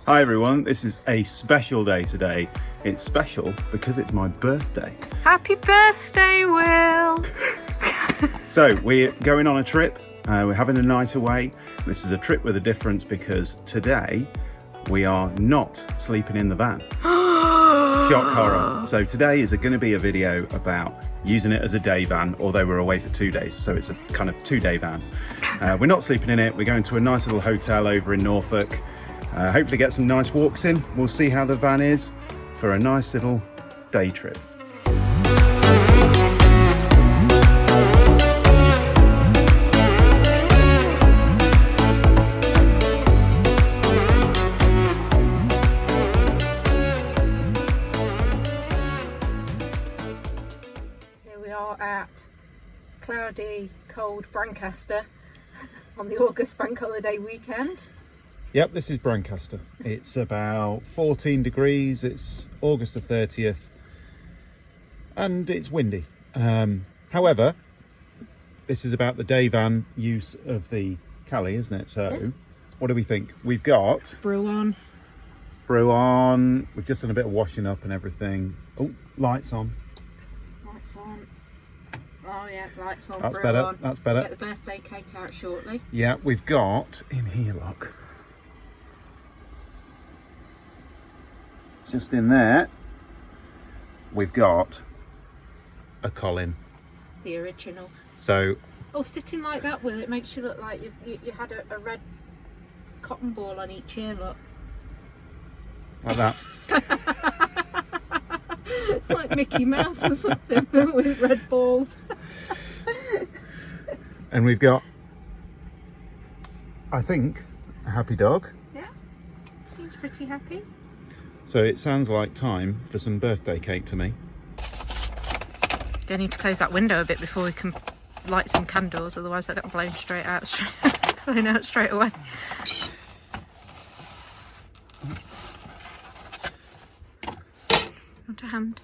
Hi everyone, this is a special day today. It's special because it's my birthday. Happy birthday, Will! So we're going on a trip, we're having a night away. This is a trip with a difference because today we are not sleeping in the van. Shock horror. So today is going to be a video about using it as a day van, although we're away for 2 days, so it's a kind of 2-day van. We're not sleeping in it, we're going to a nice little hotel over in Norfolk. Hopefully get some nice walks in. We'll see how the van is for a nice little day trip. Here we are at cloudy, cold Brancaster on the August bank holiday weekend. Yep, this is Brancaster. It's about 14 degrees, it's August the 30th, and it's windy. However, this is about the day van use of the Cali, isn't it? So, what do we think? We've got Brew on, we've just done a bit of washing up and everything. Oh, lights on. Lights on. Oh yeah, lights on. That's brew better, on. that's better. Get the birthday cake out shortly. Yeah, we've got, in here, look. Just in there, we've got a Colin. The original. So, oh, sitting like that, Will, it makes you look like you had a red cotton ball on each ear, look. like that. Like Mickey Mouse or something with red balls. And we've got, I think, a happy dog. Yeah, seems pretty happy. So it sounds like time for some birthday cake to me. I need to close that window a bit before we can light some candles, otherwise they get blown straight out, blown out straight away. Want a hand?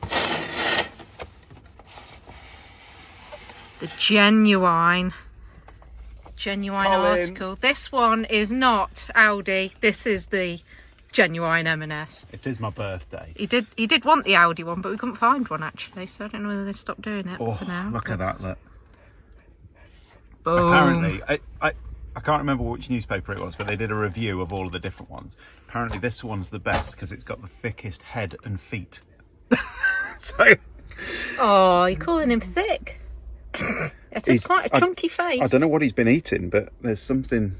The genuine Colin. article. This one is not Audi. This is the genuine M&S. It is my birthday. He did want the Audi one, but we couldn't find one actually, so I don't know whether they've stopped doing it Oh, for now. look at that, look. Boom. Apparently, I can't remember which newspaper it was, but they did a review of all of the different ones. Apparently this one's the best because it's got the thickest head and feet. So... Oh, you're calling him thick? It is quite a chunky face. I don't know what he's been eating, but there's something...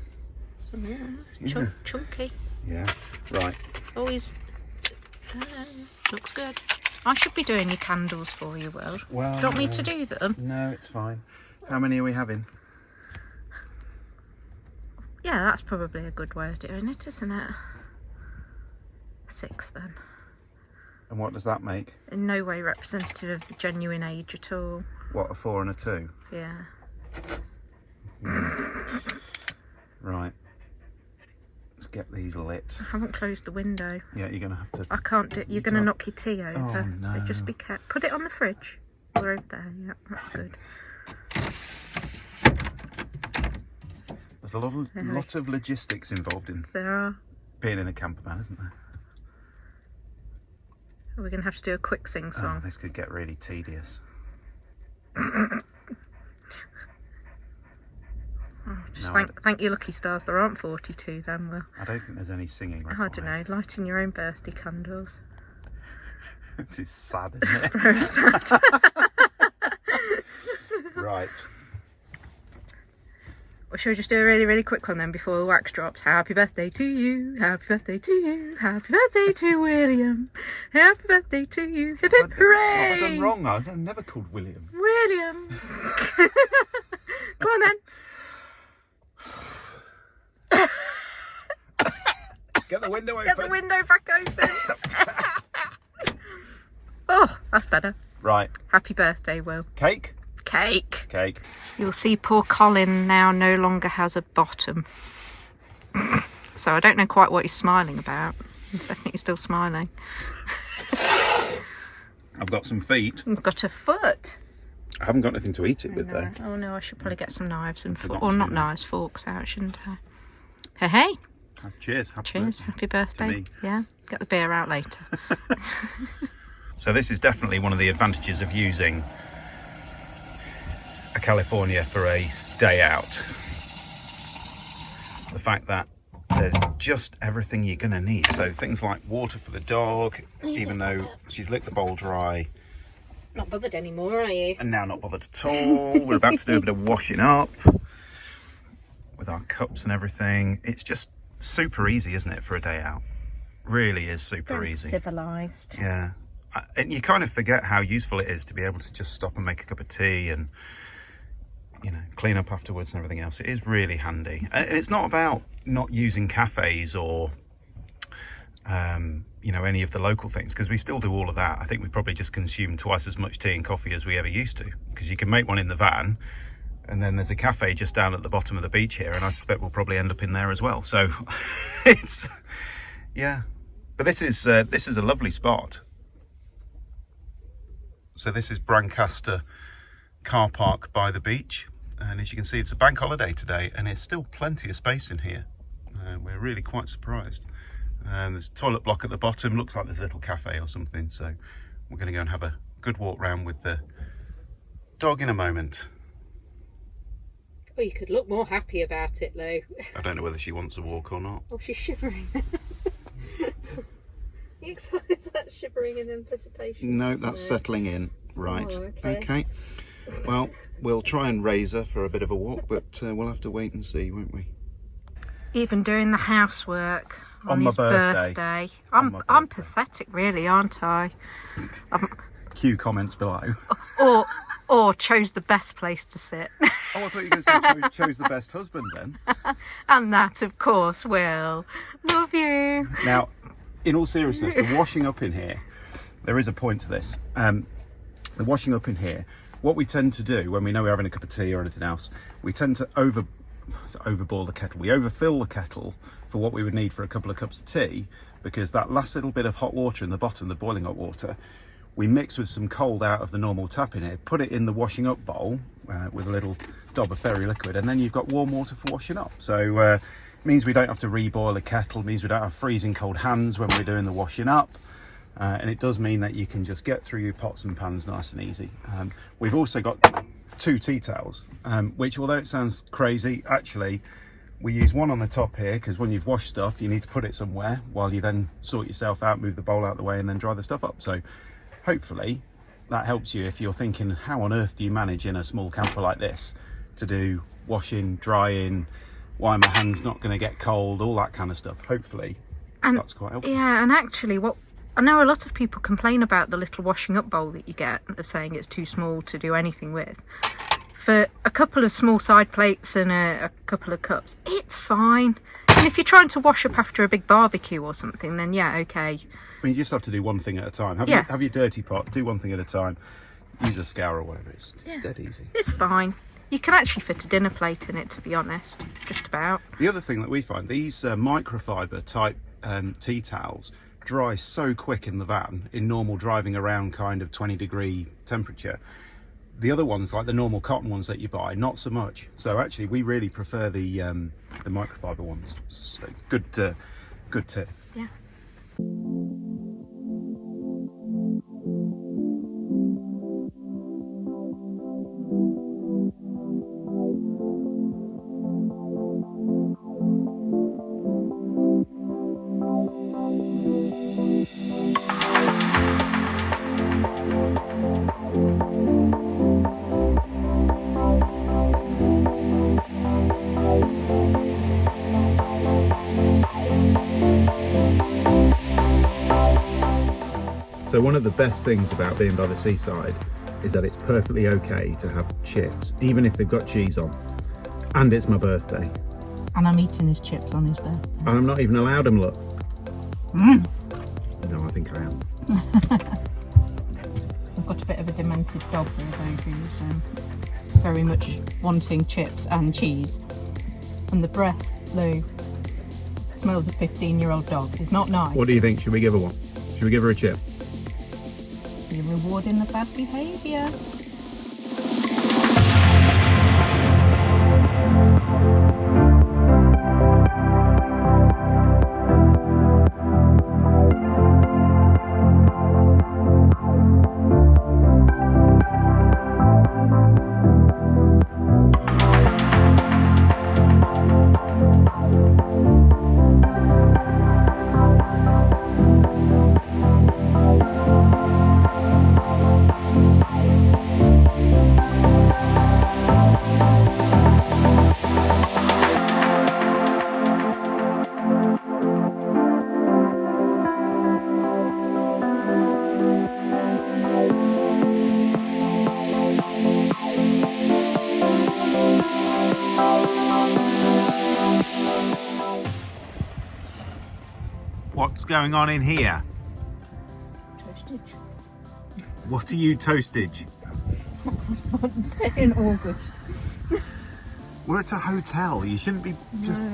Yeah, chunky. Yeah, right. Oh, he's... looks good. I should be doing your candles for you, Will. Well, do you want me to do them? No, it's fine. How many are we having? Yeah, that's probably a good way of doing it, isn't it? 6 then. And what does that make? In no way representative of the genuine age at all. What, a 4 and a 2? Yeah. Right. Let's get these lit. I haven't closed the window. Yeah, you're going to have to... I can't do. You're going to knock your tea over. Oh, no. So just be careful. Put it on the fridge. We're over there. Yeah, that's good. There's a lot of logistics involved in There are. being in a campervan, isn't there? We're going to have to do a quick sing song. Oh, this could get really tedious. Just thank your lucky stars there aren't 42 then, Will. I don't think there's any singing required. I don't know, lighting your own birthday candles. This is sad, isn't it? Very sad. Right. Well, should we just do a really, really quick one then before the wax drops? Happy birthday to you, happy birthday to you, happy birthday to William, happy birthday to you, hip hip hooray! What have I done wrong? I'm never called William. William! Come on then. Get the window open. Get the window back open. Oh, that's better. Right. Happy birthday, Will. Cake? Cake. Cake. You'll see poor Colin now no longer has a bottom. So I don't know quite what he's smiling about. He's definitely still smiling. I've got some feet. You've got a foot. I haven't got anything to eat it with though. Oh no, I should probably get some knives and forgot or to not do that. knives, forks out, shouldn't I? Hey, hey. Cheers. Cheers. Happy birthday. me. Yeah. Get the beer out later. So this is definitely one of the advantages of using a California for a day out. The fact that there's just everything you're going to need. So things like water for the dog, even though she's licked the bowl dry. Not bothered anymore, are you? And now not bothered at all. We're about to do a bit of washing up with our cups and everything. It's just super easy, isn't it, for a day out? Really is super Very easy. civilised. Yeah. And you kind of forget how useful it is to be able to just stop and make a cup of tea and, you know, clean up afterwards and everything else. It is really handy. And it's not about not using cafes or, you know, any of the local things, because we still do all of that. I think we probably just consume twice as much tea and coffee as we ever used to, because you can make one in the van, and then there's a cafe just down at the bottom of the beach here, and I suspect we'll probably end up in there as well. So it's, yeah. But this is a lovely spot. So this is Brancaster car park by the beach, and as you can see, it's a bank holiday today, and there's still plenty of space in here. We're really quite surprised. There's a toilet block at the bottom. Looks like there's a little cafe or something, so we're going to go and have a good walk round with the dog in a moment. Well, you could look more happy about it, Lou. I don't know whether she wants a walk or not. Oh, she's shivering. You excited? Is that shivering in anticipation? No, that's settling in. Right. Oh, okay. Well, we'll try and raise her for a bit of a walk, but we'll have to wait and see, won't we? Even doing the housework on my his birthday. I'm pathetic, really, aren't I? Cue comments below. Or chose the best place to sit. Oh, I thought you were going to say chose the best husband then. And that, of course, will. Love you. Now, in all seriousness, the washing up in here, there is a point to this. The washing up in here, what we tend to do when we know we're having a cup of tea or anything else, we tend to overboil the kettle. We overfill the kettle for what we would need for a couple of cups of tea, because that last little bit of hot water in the bottom, the boiling hot water, we mix with some cold out of the normal tap in here, put it in the washing up bowl with a little dab of fairy liquid, and then you've got warm water for washing up. So it means we don't have to reboil a kettle, means we don't have freezing cold hands when we're doing the washing up. And it does mean that you can just get through your pots and pans nice and easy. We've also got 2 tea towels, which, although it sounds crazy, actually we use one on the top here, because when you've washed stuff you need to put it somewhere while you then sort yourself out, move the bowl out of the way, and then dry the stuff up. So hopefully that helps you if you're thinking, how on earth do you manage in a small camper like this to do washing, drying, why are my hands not going to get cold, all that kind of stuff. Hopefully that's quite helpful. Yeah, and actually what I know, a lot of people complain about the little washing up bowl that you get, of saying it's too small to do anything with. For a couple of small side plates and a couple of cups, it's fine. And if you're trying to wash up after a big barbecue or something, then yeah, okay. I mean, you just have to do one thing at a time. Have your dirty pot, do one thing at a time. Use a scour or whatever. It's dead easy. It's fine. You can actually fit a dinner plate in it, to be honest. Just about. The other thing that we find, these microfiber type tea towels dry so quick in the van in normal driving around kind of 20-degree temperature. The other ones, like the normal cotton ones that you buy, not so much. So actually we really prefer the microfiber ones. So good tip. Yeah. So one of the best things about being by the seaside is that it's perfectly okay to have chips, even if they've got cheese on. And it's my birthday. And I'm eating his chips on his birthday. And I'm not even allowed them, look. Mm. No, I think I am. I've got a bit of a demented dog here, who's very much wanting chips and cheese. And the breath, Lou, smells of 15-year-old dog. It's not nice. What do you think? Should we give her one? Should we give her a chip? You're rewarding the bad behaviour. What's going on in here? Toastage. What are you toastage? In August. We're at a hotel. You shouldn't be just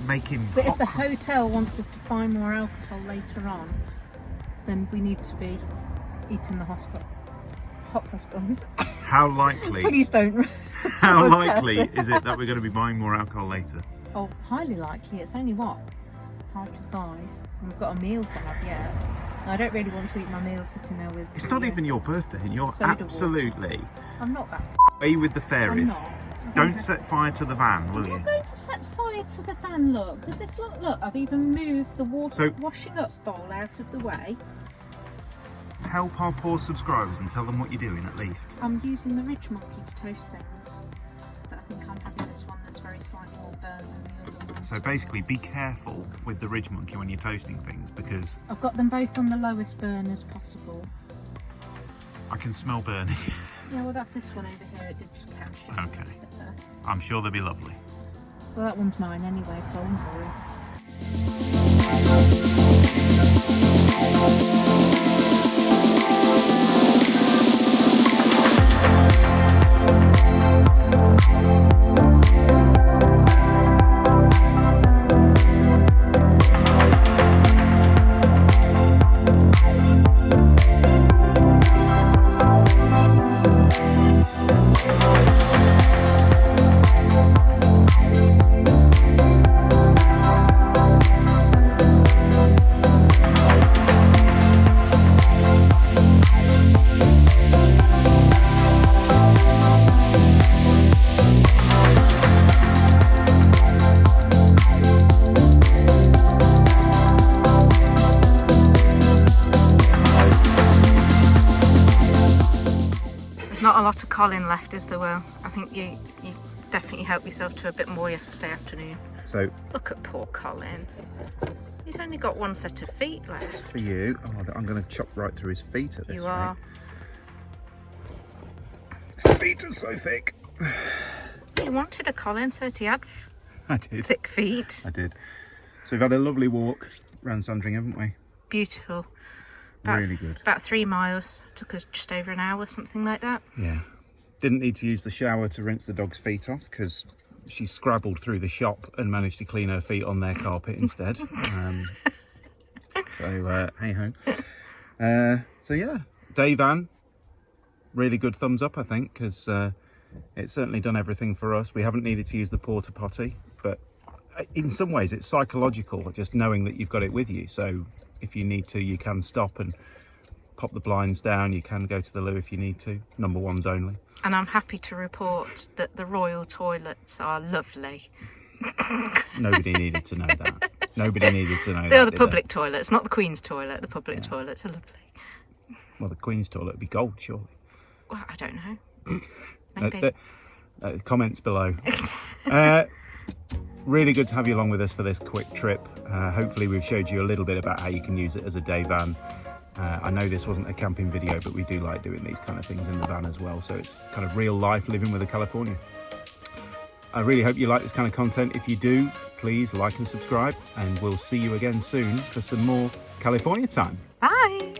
making. But if the hotel wants us to buy more alcohol later on, then we need to be eating the hot cross buns. How likely? Please don't. How likely is it that we're going to be buying more alcohol later? Oh, highly likely. It's only what? 5 to 5. And we've got a meal to have yet. I don't really want to eat my meal sitting there with. It's not even your birthday, and you're soda absolutely. I'm not that. Are you with the I'm fairies? not. Don't set fire to the van, will I'm you? not going to set fire to the van. Look, does this look? Look, I've even moved the water washing up bowl out of the way. Help our poor subscribers and tell them what you're doing at least. I'm using the ridge monkey to toast things, but I think I'm having this one that's very slightly more burnt than the other one. So basically, be careful with the ridge monkey when you're toasting things, because I've got them both on the lowest burn as possible. I can smell burning. Yeah, well that's this one over here. It did just catch. Just Okay. a bit there. I'm sure they'll be lovely. Well, that one's mine anyway, so I'm worried. Not a lot of Colin left, is there, Will? I think you definitely helped yourself to a bit more yesterday afternoon. So Look at poor Colin. He's only got one set of feet left. for you, I'm going to chop right through his feet at this You rate. are. His feet are so thick. You wanted a Colin, so he had I did. thick feet. I did. So we've had a lovely walk around Sandringham, haven't we? Beautiful. Really good. About 3 miles. Took us just over an hour, something like that. Yeah. Didn't need to use the shower to rinse the dog's feet off because she scrabbled through the shop and managed to clean her feet on their carpet instead. So hey ho. So yeah, dayvan. Really good thumbs up, I think, because it's certainly done everything for us. We haven't needed to use the porta potty, but in some ways it's psychological, just knowing that you've got it with you. So if you need to, you can stop and pop the blinds down. You can go to the loo if you need to. Number ones only. And I'm happy to report that the royal toilets are lovely. Nobody needed to know that. Nobody needed to know that. They're the did public toilets, not the Queen's toilet. The public toilets are lovely. they? Well, the Queen's toilet would be gold, surely. Well, I don't know. Maybe. Comments below. Really good to have you along with us for this quick trip. Hopefully we've showed you a little bit about how you can use it as a day van. I know this wasn't a camping video, but we do like doing these kind of things in the van as well. So it's kind of real life living with a Californian. I really hope you like this kind of content. If you do, please like and subscribe, and we'll see you again soon for some more California time. Bye.